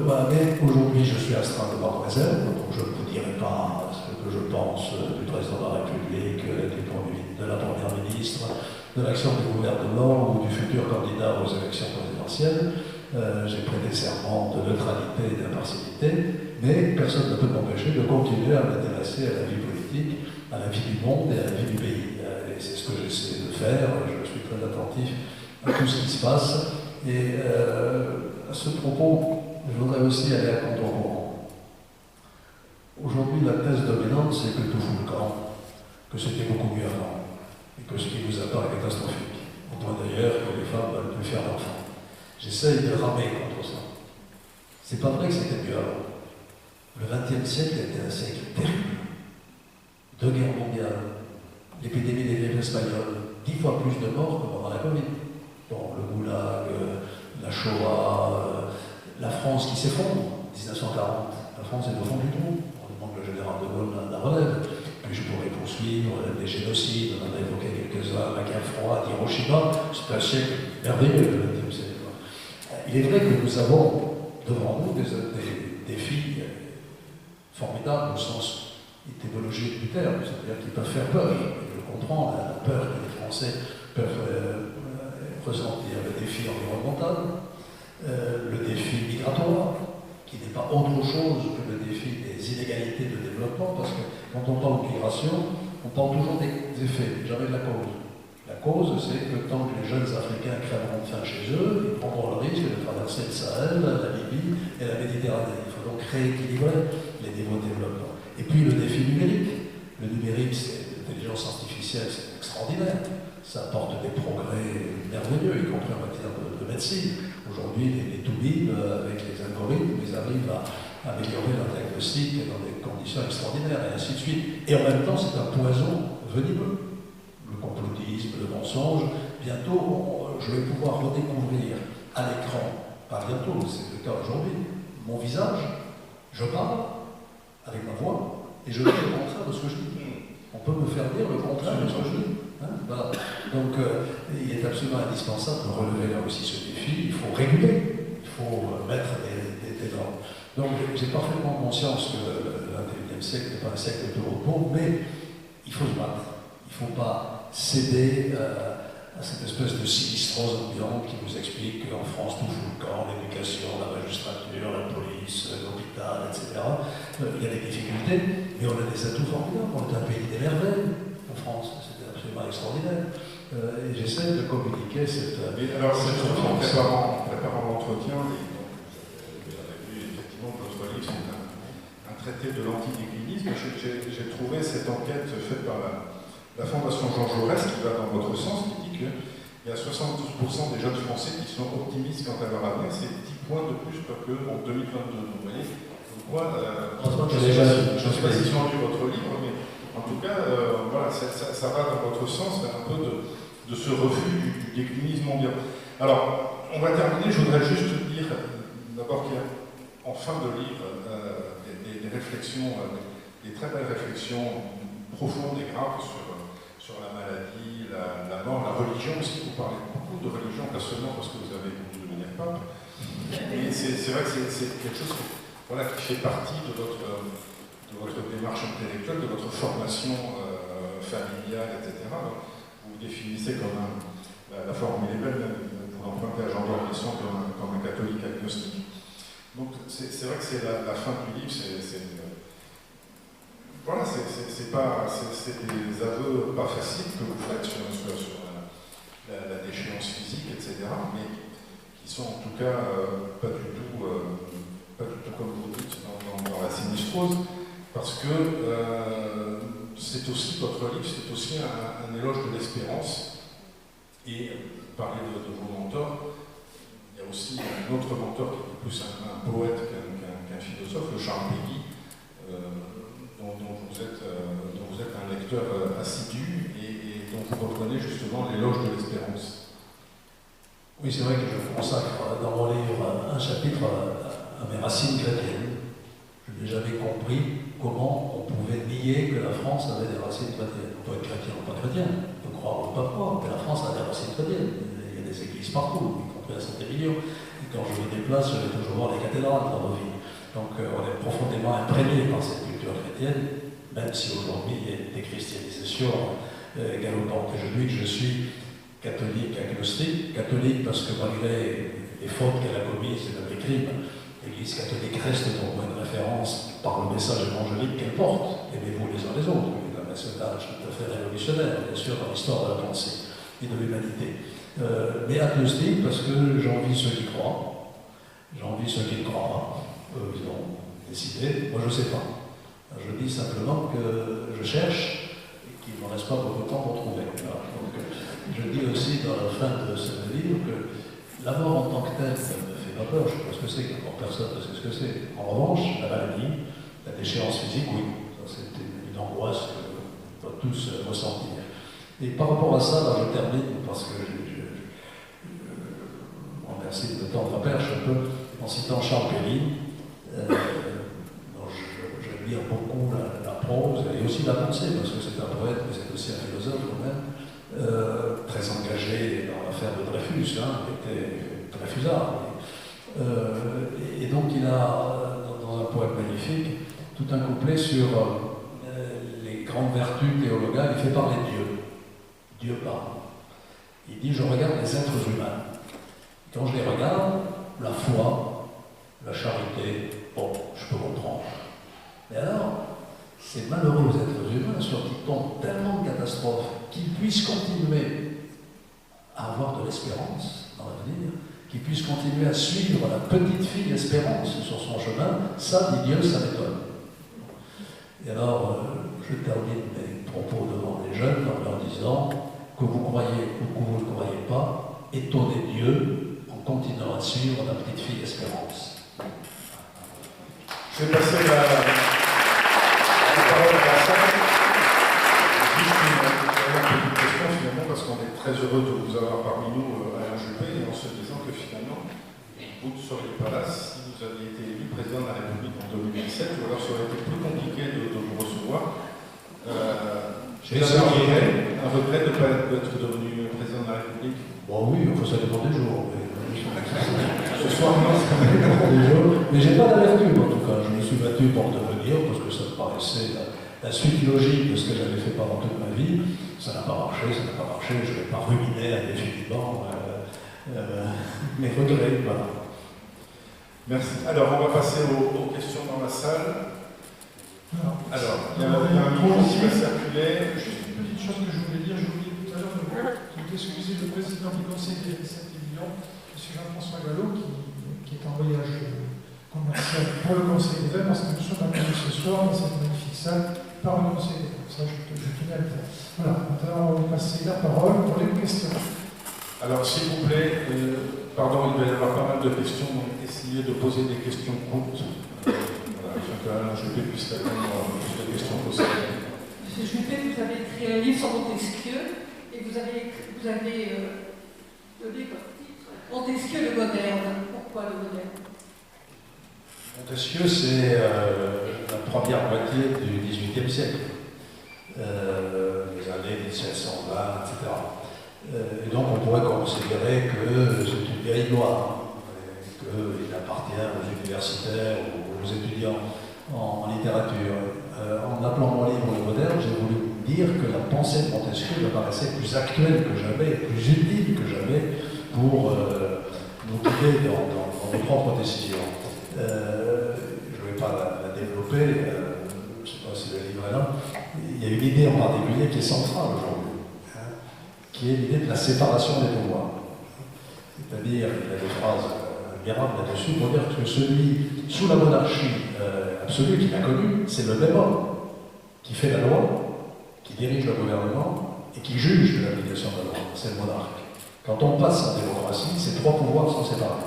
S3: Voilà, mais aujourd'hui, je suis astreint de ma réserve, donc je ne vous dirai pas ce que je pense du président de la République, de la première ministre, de l'action du gouvernement ou du futur candidat aux élections présidentielles. J'ai prêté serment de neutralité et d'impartialité, mais personne ne peut m'empêcher de continuer à m'intéresser à la vie politique, à la vie du monde et à la vie du pays. Et c'est ce que j'essaie de faire. Je suis très attentif à tout ce qui se passe. Et à ce propos, je voudrais aussi aller à contre-courant. Aujourd'hui, la thèse dominante, c'est que tout fout le camp, que c'était beaucoup mieux avant, et que ce qui nous attend est catastrophique. Au point d'ailleurs que les femmes ne veulent plus faire d'enfants. J'essaye de ramer contre ça. C'est pas vrai que c'était mieux avant. Le XXe siècle était un siècle terrible. 2 guerres mondiales, l'épidémie des grippes espagnoles, 10 fois plus de morts que pendant la Covid. Bon, le goulag, la Shoah, la France qui s'effondre, 1940. La France est au fond du trou. On demande le général de Gaulle la relève. Puis je pourrais poursuivre les génocides, on en a évoqué quelques-uns, la guerre froide, Hiroshima. C'est un siècle merveilleux, le XXe siècle. Il est vrai que nous avons devant nous des défis formidables au sens étymologique du terme, c'est-à-dire qu'ils peuvent faire peur. Je comprends la peur que les Français peuvent ressentir. Le défi environnemental, le défi migratoire, qui n'est pas autre chose que le défi des inégalités de développement, parce que quand on parle de migration, on parle toujours des effets, jamais de la cause. La cause, c'est que tant que les jeunes Africains crèveront de faim chez eux, ils prendront le risque de traverser le Sahel, la Libye et la Méditerranée. Il faut donc rééquilibrer les niveaux de développement. Et puis le défi numérique. Le numérique, c'est l'intelligence artificielle, c'est extraordinaire. Ça apporte des progrès merveilleux, y compris en matière de médecine. Aujourd'hui, les toubibs, avec les algorithmes, ils arrivent à améliorer leur diagnostic dans des conditions extraordinaires, et ainsi de suite. Et en même temps, c'est un poison venimeux. Le complotisme, le mensonge. Bientôt, je vais pouvoir redécouvrir à l'écran, pas bientôt, c'est le cas aujourd'hui, mon visage, je parle avec ma voix, et je dis le contraire de ce que je dis. On peut me faire dire le contraire de ce que je dis. Hein, voilà. Donc, il est absolument indispensable de relever là aussi ce défi. Il faut réguler, il faut mettre des normes. Donc, j'ai parfaitement conscience que le XXIe siècle n'est pas un siècle de repos, mais il faut se battre. Il ne faut pas céder à cette espèce de sinistrose ambiante qui nous explique qu'en France, tout fout le camp, l'éducation, la magistrature, la police, l'hôpital, etc. Il y a des difficultés, mais on a des atouts formidables. On est un pays des merveilles en France. C'est absolument extraordinaire. Et j'essaie de communiquer cette...
S2: Alors, en préparant l'entretien, traiter de l'antidéclinisme, j'ai trouvé cette enquête faite par la Fondation Jean Jaurès qui va dans votre sens, qui dit qu'il y a 72% des jeunes Français qui sont optimistes quant à leur avenir, c'est 10 points de plus qu'en 2022. Donc, vous voyez, pourquoi, je ne sais pas si j'ai lu votre livre, mais en tout cas, voilà, ça va dans votre sens, vers un peu de ce refus du déclinisme ambiant. Alors, on va terminer, je voudrais juste dire d'abord qu'il y a en fin de livre des réflexions, des très belles réflexions profondes et graves sur la maladie, la mort, la religion aussi. Vous parlez beaucoup de religion, pas seulement parce que vous avez voulu devenir pape. Et c'est vrai que c'est quelque chose voilà, qui fait partie de votre démarche intellectuelle, de votre formation familiale, etc. Vous vous définissez comme la formule est belle, vous l'empruntez à Jean d'Ormesson comme un catholique agnostique. Donc c'est vrai que c'est la fin du livre, voilà, c'est des aveux pas faciles que vous faites sur la déchéance physique, etc., mais qui sont en tout cas pas du tout comme vous dites dans la sinistrose, parce que c'est aussi, votre livre, c'est aussi un éloge de l'espérance. Et vous parlez de vos mentors, il y a aussi un autre mentor qui est plus un poète qu'un philosophe, le Charles Péguy, dont vous êtes un lecteur assidu et dont vous reprenez justement l'éloge de l'espérance.
S3: Oui, c'est vrai que je consacre dans mon livre un chapitre à mes racines chrétiennes. Je n'ai jamais compris comment on pouvait nier que la France avait des racines chrétiennes. On peut être chrétien ou pas chrétien, on peut croire ou pas croire, mais la France a des racines chrétiennes. Il y a des églises partout, y compris à Saint-Émilion. Et quand je me déplace, je vais toujours voir les cathédrales dans nos villes. Donc on est profondément imprégné par cette culture chrétienne, même si aujourd'hui il y a une déchristianisation galopante. Et je dis que je suis catholique agnostique, catholique parce que malgré les fautes qu'elle a commises et les crimes, l'Église catholique reste pour moi une référence par le message évangélique qu'elle porte. Aimez-vous les uns les autres, c'est un message tout à fait révolutionnaire, bien sûr, dans l'histoire de la pensée et de l'humanité. Mais agnostique parce que j'envie ceux qui croient, j'envie ceux qui ne croient pas. Eux, ils ont décidé, moi je ne sais pas. Je dis simplement que je cherche et qu'il ne me reste pas beaucoup de temps pour trouver. Voilà. Donc, je dis aussi dans la fin de ce livre que la mort en tant que telle, ça me fait pas peur, je ne sais pas ce que c'est, personne ne sait ce que c'est. En revanche, la maladie, la déchéance physique, oui, ça c'est une angoisse que nous doit tous ressentir. Et par rapport à ça, là, je termine parce que merci de tendre la perche un peu en citant Charles Péguy. Je lire beaucoup la prose et aussi la pensée, parce que c'est un poète, mais c'est aussi un philosophe quand même, très engagé dans l'affaire de Dreyfus, qui était Dreyfusard. Et donc il a, dans un poème magnifique, tout un couplet sur les grandes vertus théologales. Il fait parler Dieu. Dieu parle. Il dit, je regarde les êtres humains. Quand je les regarde, la foi, la charité, bon, je peux comprendre. Mais alors, ces malheureux êtres humains sur qui tombent tellement de catastrophes qu'ils puissent continuer à avoir de l'espérance dans l'avenir, qu'ils puissent continuer à suivre la petite fille Espérance sur son chemin, ça, dit Dieu, ça m'étonne. Et alors, je termine mes propos devant les jeunes en leur disant que vous croyez ou que vous ne croyez pas, étonnez Dieu en continuant à suivre la petite fille Espérance.
S2: Je vais passer la parole à la salle. Juste une petite question finalement, parce qu'on est très heureux de vous avoir parmi nous à Juppé, et en se disant que finalement, vous ne seriez pas là si vous aviez été élu président de la République en 2017, ou alors ça aurait été plus compliqué de vous recevoir. J'ai un regret de ne pas être devenu président de la République.
S3: Bon oui, ça dépend des jours.
S2: Ce soir, non,
S3: mais j'ai pas d'amertume en tout cas. Je me suis battu pour le devenir parce que ça me paraissait la suite logique de ce que j'avais fait pendant toute ma vie. Ça n'a pas marché, je ne vais pas ruminer indéfiniment mes regrets. Voilà.
S2: Merci. Alors, on va passer aux questions dans la salle. Alors, il y a un micro qui va circuler.
S1: Juste une petite chose que je voulais dire, j'ai oublié tout à l'heure de excuser le président du conseil des 17 millions, M. Jean-François Gallo, qui est en voyage commerciale pour le Conseil des vins, parce que nous sommes accueillis ce soir dans cette magnifique salle par le Conseil des vins. Ça, je tenais à le dire. Voilà, maintenant on va vous passer la parole pour les questions.
S2: Alors, s'il vous plaît, pardon, il va y avoir pas mal de questions, donc essayez de poser des questions courtes. Voilà, afin que Alain Juppé puisse répondre à toutes les questions possibles.
S4: Monsieur Juppé, vous avez écrit un livre sur Montesquieu et vous avez donné comme titre Montesquieu le moderne. Pourquoi le moderne?
S3: Montesquieu, c'est la première moitié du XVIIIe siècle, les années 1720, etc. Et donc on pourrait considérer que c'est une vieille loi, qu'il appartient aux universitaires, aux étudiants en littérature. En appelant mon livre Le Moderne, j'ai voulu dire que la pensée de Montesquieu me paraissait plus actuelle que jamais, plus utile que jamais pour nous guider dans nos propres décisions. Je ne vais pas la développer, je ne sais pas si le livre est là. Il y a une idée en particulier qui est centrale aujourd'hui, qui est l'idée de la séparation des pouvoirs. C'est-à-dire, il y a des phrases admirables là-dessus pour dire que celui sous la monarchie absolue qu'il a connue, c'est le même homme qui fait la loi, qui dirige le gouvernement et qui juge de l'application de la loi. C'est le monarque. Quand on passe en démocratie, ces trois pouvoirs sont séparés.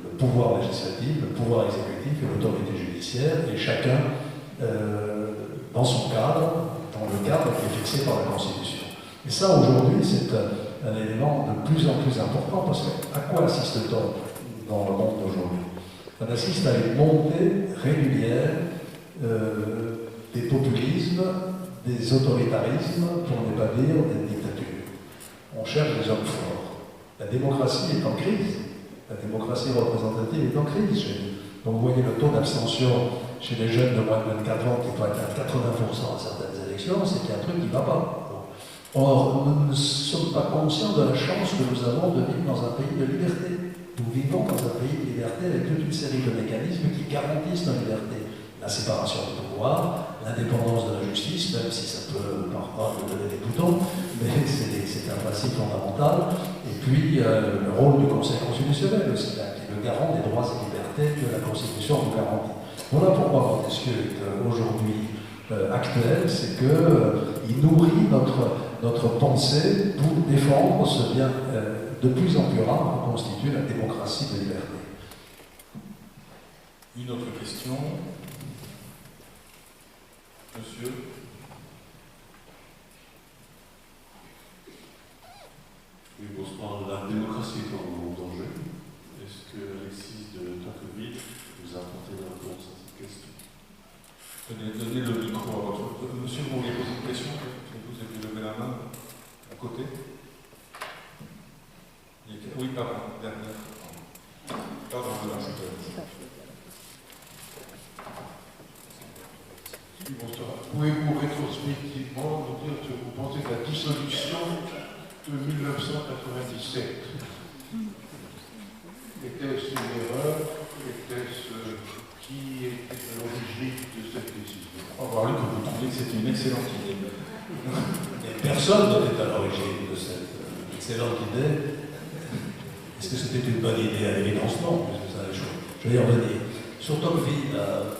S3: Le pouvoir législatif, le pouvoir exécutif et l'autorité judiciaire, et chacun dans son cadre, dans le cadre qui est fixé par la Constitution. Et ça, aujourd'hui, c'est un élément de plus en plus important, parce qu'à quoi assiste-t-on dans le monde d'aujourd'hui? On assiste à une montée régulière des populismes, des autoritarismes, pour ne pas dire des dictatures. On cherche des hommes forts. La démocratie est en crise. La démocratie représentative est en crise chez nous. Donc vous voyez le taux d'abstention chez les jeunes de moins de 24 ans qui doit être à 80% à certaines élections, c'est qu'il y a un truc qui ne va pas. Or, nous ne sommes pas conscients de la chance que nous avons de vivre dans un pays de liberté. Nous vivons dans un pays de liberté avec toute une série de mécanismes qui garantissent nos libertés. La séparation des pouvoirs, l'indépendance de la justice, même si ça peut parfois nous donner des boutons, mais c'est un principe fondamental. Et puis le rôle du Conseil constitutionnel aussi, qui est le garant des droits et libertés que la Constitution nous garantit. Voilà pourquoi Montesquieu est aujourd'hui actuel, c'est qu'il nourrit notre pensée pour défendre ce bien de plus en plus rare que constitue la démocratie de liberté.
S2: Une autre question. Monsieur.
S5: Oui, bonsoir. La démocratie est en danger. Est-ce que Alexis de Tocqueville vous a apporté une réponse à cette question?
S2: Donnez le micro à votre... Monsieur, vous voulez poser une question? Vous avez levé la main à côté. Oui, pardon. Dernière. Pardon,
S6: Bonsoir. Pouvez-vous rétrospectivement nous dire ce que vous pensez de la dissolution de 1997? Était-ce une erreur? Était-ce qui était à l'origine de cette décision?
S2: On va voir que vous trouvez que c'est une excellente idée.
S3: Et personne n'était à l'origine de cette excellente idée. Est-ce que c'était une bonne idée? À l'évidence, non. Je vais y revenir. Sur Tocqueville,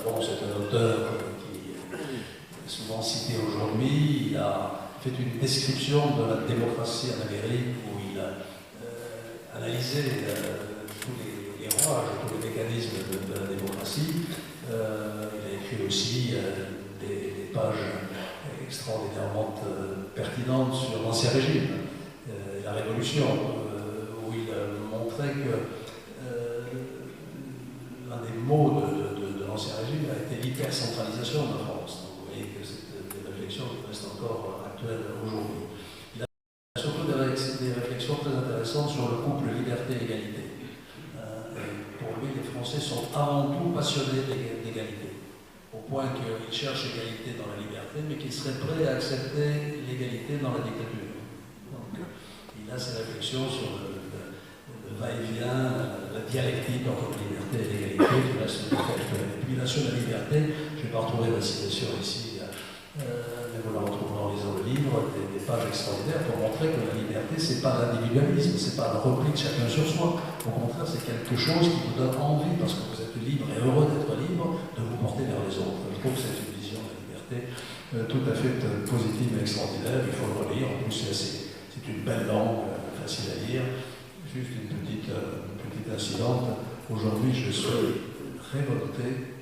S3: bon, c'est un auteur qui est souvent cité aujourd'hui. Il a fait une description de la démocratie en Amérique où il a analysé tous les rouages, tous les mécanismes de la démocratie. Il a écrit aussi des pages extraordinairement pertinentes sur l'Ancien Régime, la Révolution, où il montrait que l'un des mots de l'Ancien Régime a été l'hypercentralisation de la France. Donc, vous voyez que c'est des réflexions qui restent encore actuelles aujourd'hui. Il a surtout des réflexions très intéressantes sur le couple liberté-égalité. Pour lui, les Français sont avant tout passionnés d'égalité, au point qu'ils cherchent l'égalité dans la liberté, mais qu'ils seraient prêts à accepter l'égalité dans la dictature. Donc, il a ses réflexions sur le va-et-vient, la dialectique entre liberté et l'égalité qui reste tout actuelle. Et puis là, sur la liberté, je n'ai pas retrouvé la citation ici, mais vous la retrouverez en lisant le livre, des pages extraordinaires pour montrer que la liberté, c'est pas l'individualisme, c'est pas le repli de chacun sur soi. Au contraire, c'est quelque chose qui vous donne envie, parce que vous êtes libre et heureux d'être libre, de vous porter vers les autres. Je trouve que c'est une vision de la liberté tout à fait positive et extraordinaire. Il faut le relire. En plus, c'est une belle langue, facile à lire. Juste une petite incidente. Aujourd'hui, je suis révolté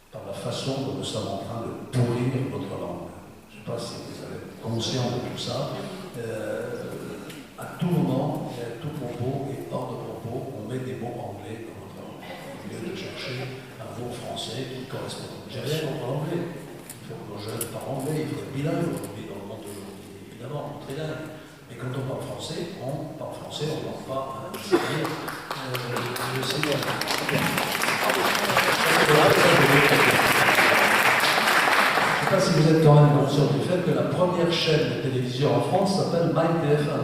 S3: par la façon dont nous sommes en train de pourrir notre langue. Je ne sais pas si vous êtes conscient de tout ça. À tout moment, et à tout propos et hors de propos, on met des mots anglais dans notre langue. Au lieu de chercher un mot français qui correspond. J'ai rien contre l'anglais. Il faut que nos jeunes parlent anglais, il faut être bilingue aujourd'hui dans le monde d'aujourd'hui. Évidemment, trilingue. Mais quand on parle français, on ne parle pas enseigner. Je sais bien. Je ne sais pas si vous êtes quand même conscient du fait que la première chaîne de télévision en France s'appelle MyTF1.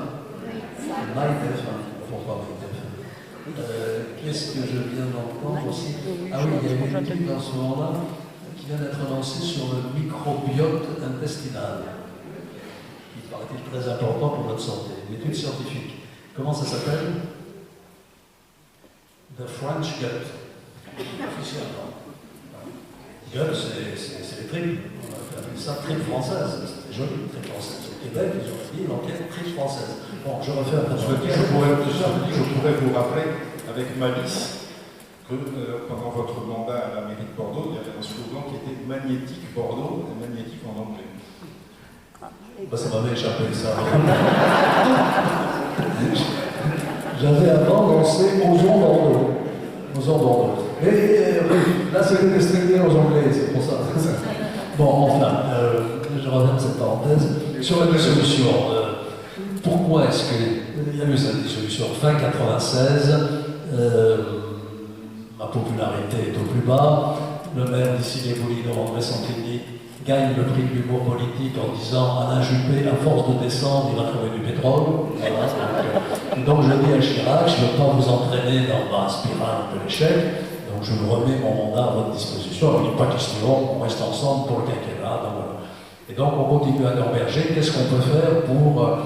S3: MyTF1. Pourquoi MyTF1 Qu'est-ce que je viens d'entendre aussi? Ah oui, il y a une étude en ce moment-là qui vient d'être lancée sur le microbiote intestinal, qui paraît-il très important pour notre santé. Une étude scientifique. Comment ça s'appelle? The French Gut. Officiellement. Gut, c'est les tripes. On appelle ça tripe française. C'est joli, tripe française. Au Québec, ils ont dit l'enquête tripe française. Bon, je refais un peu.
S2: Je pourrais vous rappeler, avec malice, que pendant votre mandat à la mairie de Bordeaux, il y avait un slogan qui était Magnétique Bordeaux et Magnétique en anglais.
S3: Bah, ça m'avait échappé, ça. J'avais avant lancé Ozon Bordeaux. Ozon Bordeaux. Et là, c'était destiné aux Anglais, c'est pour ça. Bon, enfin, je reviens de cette parenthèse. Sur la dissolution, pourquoi est-ce qu'il y a eu cette dissolution? Fin 96, ma popularité est au plus bas. Le maire d'Issy-les-Moulineaux, André Santini, gagne le prix de l'humour politique en disant Alain Juppé, à force de descendre, il va trouver du pétrole. Voilà, donc je dis à Chirac, je ne veux pas vous entraîner dans ma spirale de l'échec, donc je vous remets mon mandat à votre disposition. Il n'est pas question, on reste ensemble pour le quinquennat. Donc voilà. Et donc on continue à Norberger, qu'est-ce qu'on peut faire pour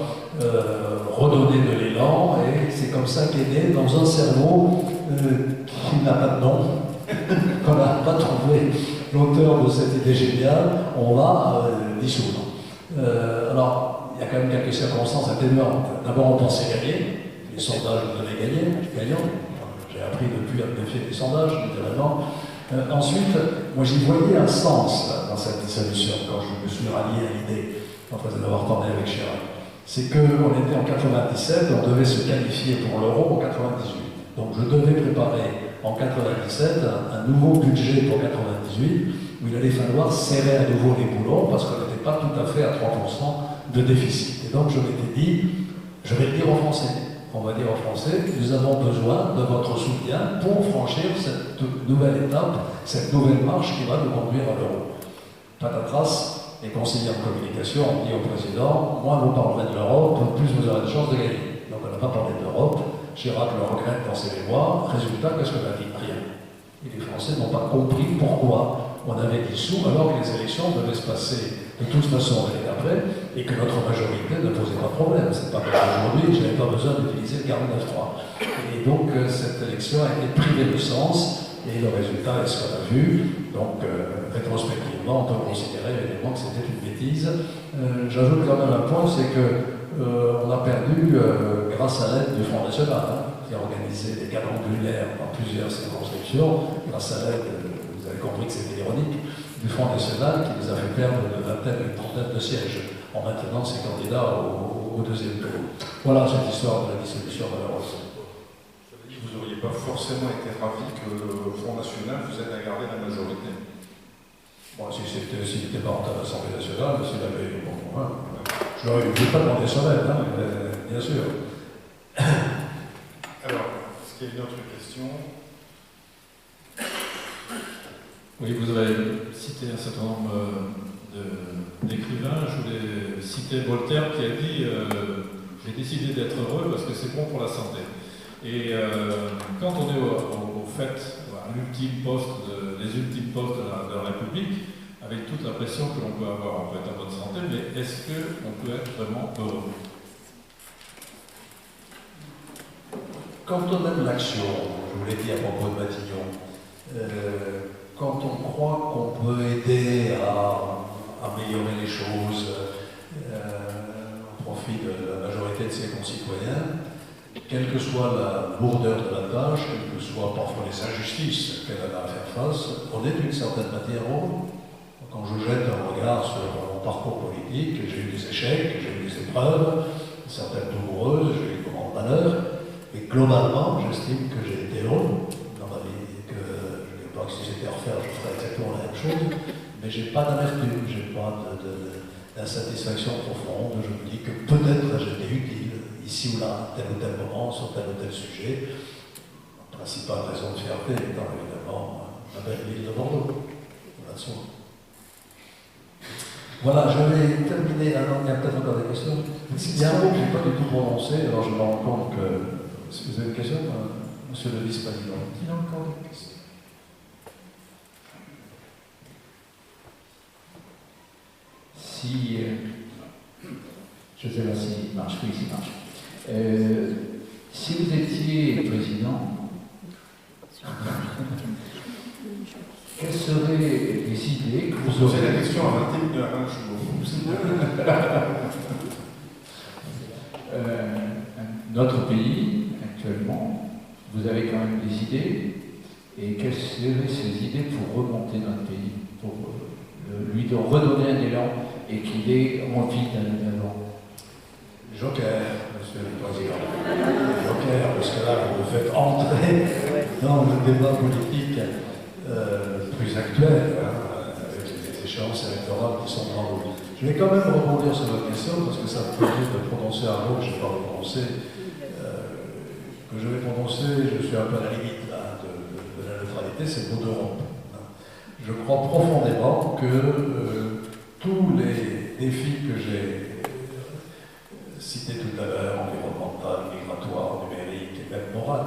S3: redonner de l'élan? Et c'est comme ça qu'est né dans un cerveau qui n'a pas de nom, qu'on n'a pas trouvé l'auteur de cette idée géniale, on va dissoudre. Alors, il y a quand même quelques circonstances atténuantes. D'abord, on pensait gagner. Les sondages nous avaient gagné, gagnant. J'ai appris depuis à me méfier des sondages, naturellement. Ensuite, moi j'y voyais un sens dans cette dissolution, quand je me suis rallié à l'idée, après d'avoir parlé avec Chirac. C'est qu'on était en 97, on devait se qualifier pour l'euro en 98. Donc je devais préparer en 97 un nouveau budget pour 98 où il allait falloir serrer à nouveau les boulons parce qu'on n'était pas tout à fait à 3% de déficit. Et donc je m'étais dit, je vais le dire aux Français. On va dire aux Français, nous avons besoin de votre soutien pour franchir cette nouvelle étape, cette nouvelle marche qui va nous conduire à l'euro. Patatras, les conseillers en communication ont dit au président, moins vous parlerez de l'Europe, plus vous aurez de chances de gagner. Donc on n'a pas parlé de l'Europe. Chirac le regrette dans ses mémoires. Résultat, qu'est-ce qu'on a dit? Rien. Et les Français n'ont pas compris pourquoi on avait dissous alors que les élections devaient se passer de toute façon l'année d'après et que notre majorité ne posait pas de problème. C'est pas comme aujourd'hui, je n'avais pas besoin d'utiliser le 49.3. Et donc cette élection a été privée de sens et le résultat est ce qu'on a vu. Donc rétrospectivement, on peut considérer évidemment que c'était une bêtise. J'ajoute quand même un point, c'est que on a perdu grâce à l'aide du Front National, qui a organisé des quadrangulaires dans plusieurs circonscriptions, grâce à l'aide, vous avez compris que c'était ironique, du Front National qui nous a fait perdre une vingtaine, une trentaine de sièges en maintenant ses candidats au deuxième tour. Voilà cette histoire de la dissolution malheureuse.
S2: Vous n'auriez pas forcément été ravi que le Front National vous aide à garder la majorité.
S3: Bon, s'il n'était pas rentré à l'Assemblée nationale, s'il avait eu bon point, je n'aurais pas demandé son aide, hein, bien sûr.
S2: Alors, est-ce qu'il y a une autre question?
S7: Oui, vous avez cité un certain nombre d'écrivains. Je voulais citer Voltaire qui a dit j'ai décidé d'être heureux parce que c'est bon pour la santé. Et quand on est au fait, à l'ultime poste les ultimes postes de la République, avec toute la pression que l'on peut avoir. On peut être en bonne santé, mais est-ce qu'on peut être vraiment heureux?
S3: Quand on aime l'action, je vous l'ai dit à propos de Matignon, quand on croit qu'on peut aider à améliorer les choses au profit de la majorité de ses concitoyens, quelle que soit la lourdeur de la tâche, quelles que soient parfois les injustices qu'elle a à faire face, on est d'une certaine manière heureux. Quand je jette un regard sur mon parcours politique, j'ai eu des échecs, j'ai eu des épreuves, certaines douloureuses, j'ai eu de grands malheurs, mais globalement, j'estime que j'ai été heureux dans ma vie, et que je ne dis pas que si j'étais à refaire, je ferais exactement la même chose, mais je n'ai pas d'amertume, je n'ai pas d'insatisfaction profonde, je me dis que peut-être j'étais utile, ici ou là, tel ou tel moment, sur tel ou tel sujet. La principale raison de fierté étant évidemment la belle ville de Bordeaux. Voilà, je vais terminer. Ah non, il y a peut-être encore des questions. Il y a un mot que je n'ai pas du tout prononcé, alors je me rends compte que. Est-ce que vous avez une question, monsieur le vice-président?
S1: Il y a encore des questions.
S8: Si. Je sais pas s'il marche, oui, s'il marche. Si vous étiez président, quelles seraient les idées que vous
S2: Posez
S8: auriez?
S2: la question à 21h,
S8: Notre pays, actuellement, vous avez quand même des idées, et quelles seraient ces idées pour remonter notre pays, pour lui redonner un élan et qu'il ait envie d'aller d'avant?
S3: Joker, monsieur le président. Joker, parce que là, vous me faites entrer dans le débat politique plus actuel, avec les échéances électorales qui sont devant nous. Je vais quand même rebondir sur votre question, parce que ça me permet de prononcer un mot que je n'ai pas prononcé, que je vais prononcer, je suis un peu à la limite là, de la neutralité, c'est le mot d'Europe. Je crois profondément que tous les défis que j'ai cités tout à l'heure, environnemental, migratoire, numérique et même moral,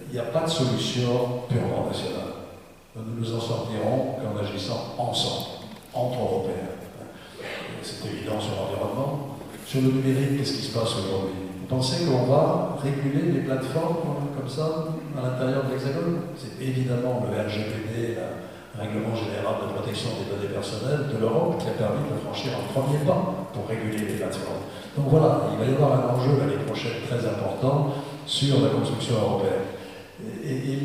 S3: il n'y a pas de solution purement nationale. Nous nous en sortirons qu'en agissant ensemble, entre Européens. C'est évident sur l'environnement. Sur le numérique, qu'est-ce qui se passe aujourd'hui? Vous pensez qu'on va réguler les plateformes comme ça à l'intérieur de l'Hexagone? C'est évidemment le RGPD, le Règlement général de protection des données personnelles de l'Europe, qui a permis de franchir un premier pas pour réguler les plateformes. Donc voilà, il va y avoir un enjeu l'année prochaine très important sur la construction européenne. Et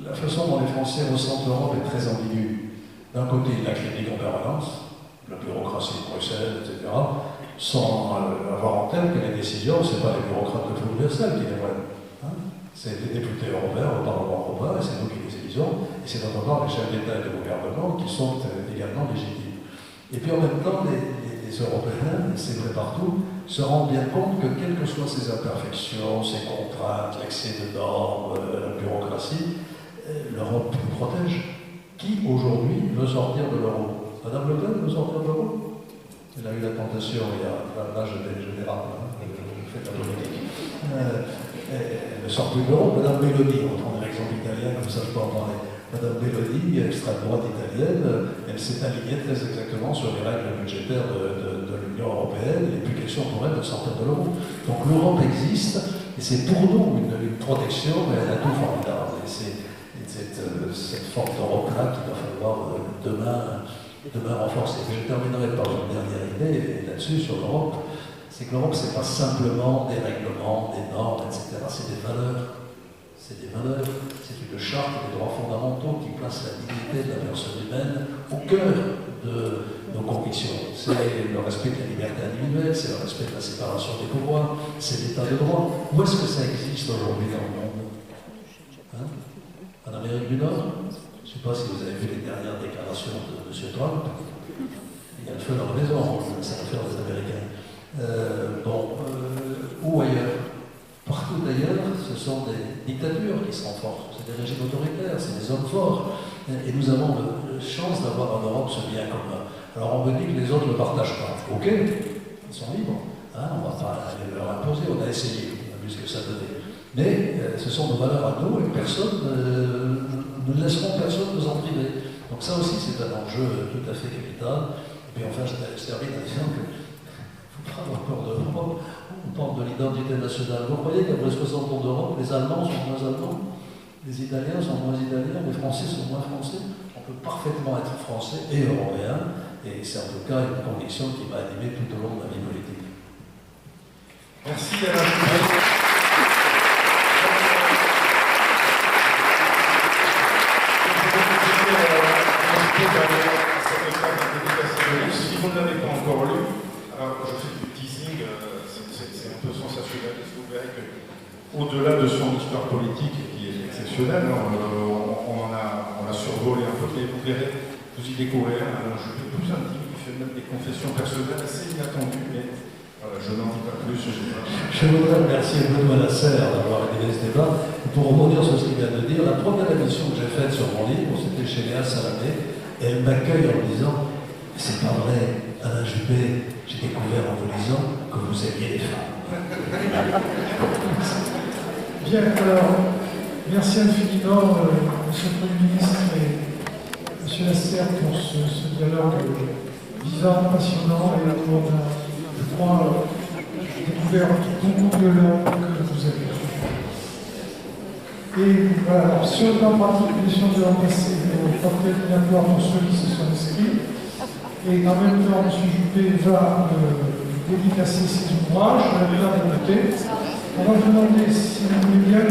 S3: la façon dont les Français ressentent l'Europe est très ambiguë. D'un côté, la critique en permanence, la bureaucratie de Bruxelles, etc., sans avoir en tête que les décisions, ce n'est pas les bureaucrates de flou Bruxelles qui les prennent. C'est les députés européens au Parlement européen, et c'est nous qui les élisons, et c'est d'autre part les chefs d'État et de gouvernement qui sont également légitimes. Et puis en même temps, les Européens, et c'est vrai partout, se rendent bien compte que quelles que soient ces imperfections, ces contraintes, l'excès de normes, la bureaucratie, l'Europe nous protège. Qui aujourd'hui veut sortir de l'euro? Madame Le Pen veut sortir de l'euro? Elle a eu la tentation, là je dérape, je fais de la politique. Elle ne sort plus de l'euro. Madame Meloni, on prend l'exemple italien, comme ça je peux en parler. Madame Meloni, extrême droite italienne, elle s'est alignée très exactement sur les règles budgétaires de l'Union européenne. Il n'est plus question pour elle de sortir de l'euro. Donc l'Europe existe, et c'est pour nous une protection, mais elle a tout formidable. Et c'est cette forme d'Europe-là qu'il va falloir demain renforcer. Je terminerai par une dernière idée là-dessus, sur l'Europe. C'est que l'Europe, ce n'est pas simplement des règlements, des normes, etc. C'est des valeurs. C'est des valeurs. C'est une charte des droits fondamentaux qui place la dignité de la personne humaine au cœur de nos convictions. C'est le respect de la liberté individuelle, c'est le respect de la séparation des pouvoirs, c'est l'état de droit. Où est-ce que ça existe aujourd'hui dans le monde? En Amérique du Nord? Je ne sais pas si vous avez vu les dernières déclarations de M. Trump. Il y a le feu dans la maison, c'est l'affaire des Américains. Ou ailleurs. Partout d'ailleurs, ce sont des dictatures qui se renforcent, c'est des régimes autoritaires, c'est des hommes forts. Et nous avons la chance d'avoir en Europe ce bien commun. Alors on me dit que les autres ne le partagent pas. Ok, ils sont libres. On ne va pas aller leur imposer, on a essayé, on a vu ce que ça donnait. Mais ce sont nos valeurs à nous et personne, nous ne laisserons personne nous en priver. Donc ça aussi, c'est un enjeu tout à fait capital. Et puis enfin, je termine en disant que faut pas avoir peur de l'Europe. On parle de l'identité nationale. Vous croyez qu'après 60 ans d'Europe, les Allemands sont moins Allemands, les Italiens sont moins Italiens, les Français sont moins Français? On peut parfaitement être Français et Européen, et c'est en tout cas une conviction qui m'a animé tout au long de ma vie politique.
S2: Merci Alain Juppé. Si vous ne l'avez pas encore lu, alors je fais du teasing, c'est un peu sensationnaliste. Vous verrez qu'au-delà de son histoire politique, qui est exceptionnelle, on a survolé un peu, mais vous verrez, vous y découvrez un jeu plus intime, qui fait même des confessions personnelles assez inattendues, mais voilà, je n'en dis pas plus.
S3: Je voudrais remercier Benoît Lasserre d'avoir animé ce débat. Et pour rebondir sur ce qu'il vient de dire, la première émission que j'ai faite sur mon livre, c'était chez Léa Salamé, et elle m'accueille en me disant « C'est pas vrai, Alain Juppé, j'ai découvert en vous disant que vous aimiez les femmes. »
S1: Bien, alors, merci infiniment, Monsieur le Premier ministre et Monsieur Lasserre pour ce dialogue vivant, passionnant, et pour, je crois, découvert beaucoup de langues que vous avez. Et voilà, sur le plan pratique, les choses de remplacer vos portraits obligatoire pour ceux qui se sont inscrits. Et en même temps, M. Juppé va dédicacer ses ouvrages, je vais la noter. On va vous demander, si vous voulez bien,